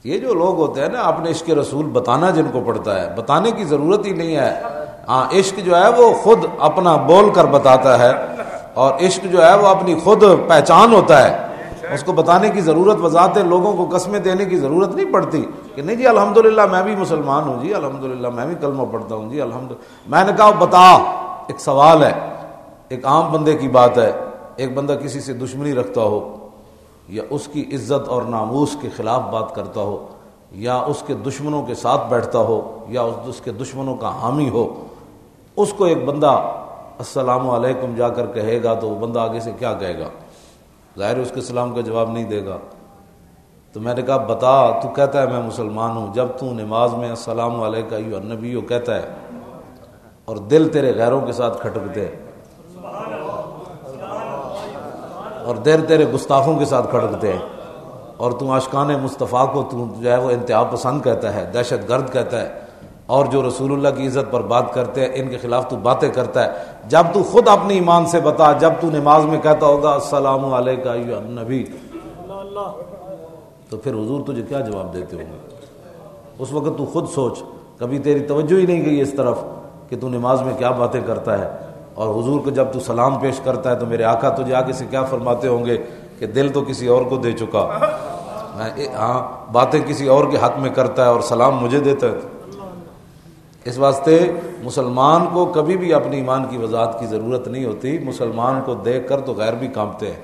یہ جو لوگ ہوتے ہیں نا اپنے عشق رسول بتانا جن کو پڑتا ہے، بتانے کی ضرورت ہی نہیں ہے. ہاں عشق جو ہے وہ خود اپنا بول کر بتاتا ہے، اور عشق جو ہے وہ اپنی خود پہچان ہوتا ہے. اس کو بتانے کی ضرورت، وضاحت لوگوں کو قسمیں دینے کی ضرورت نہیں پڑتی کہ نہیں جی الحمدللہ میں بھی مسلمان ہوں جی، الحمدللہ میں بھی کلمہ پڑھتا ہوں جی الحمدللہ. میں نے کہا بتا، ایک سوال ہے، ایک عام بندے کی بات ہے. ایک بندہ کسی سے دشمنی رکھتا ہو، یا اس کی عزت اور ناموس کے خلاف بات کرتا ہو، یا اس کے دشمنوں کے ساتھ بیٹھتا ہو، یا اس کے دشمنوں کا حامی ہو، اس کو ایک بندہ السلام علیکم جا کر کہے گا تو وہ بندہ آگے سے کیا کہے گا؟ ظاہر ہے اس کے سلام کا جواب نہیں دے گا. تو میں نے کہا بتا، تو کہتا ہے میں مسلمان ہوں، جب تو نماز میں السلام علیکم ایھا النبی کہتا ہے اور دل تیرے غیروں کے ساتھ کھٹکتے ہیں، اور دل تیرے گستاخوں کے ساتھ کھٹکتے ہیں، اور تو عاشقان مصطفیٰ کو تو جو ہے وہ انتہا پسند کہتا ہے، دہشت گرد کہتا ہے، اور جو رسول اللہ کی عزت پر بات کرتے ہیں ان کے خلاف تو باتیں کرتا ہے. جب تو خود اپنی ایمان سے بتا، جب تو نماز میں کہتا ہوگا السلام علیکم ایھا النبی، تو پھر حضور تجھے کیا جواب دیتے ہوں گے؟ اس وقت تو خود سوچ، کبھی تیری توجہ ہی نہیں گئی اس طرف کہ تو نماز میں کیا باتیں کرتا ہے. اور حضور کو جب تو سلام پیش کرتا ہے تو میرے آقا تجھے آگے سے کیا فرماتے ہوں گے کہ دل تو کسی اور کو دے چکا، ہاں باتیں کسی اور کے حق میں کرتا ہے اور سلام مجھے دیتا ہے. اس واسطے مسلمان کو کبھی بھی اپنی ایمان کی وضاحت کی ضرورت نہیں ہوتی. مسلمان کو دیکھ کر تو غیر بھی کانپتے ہیں.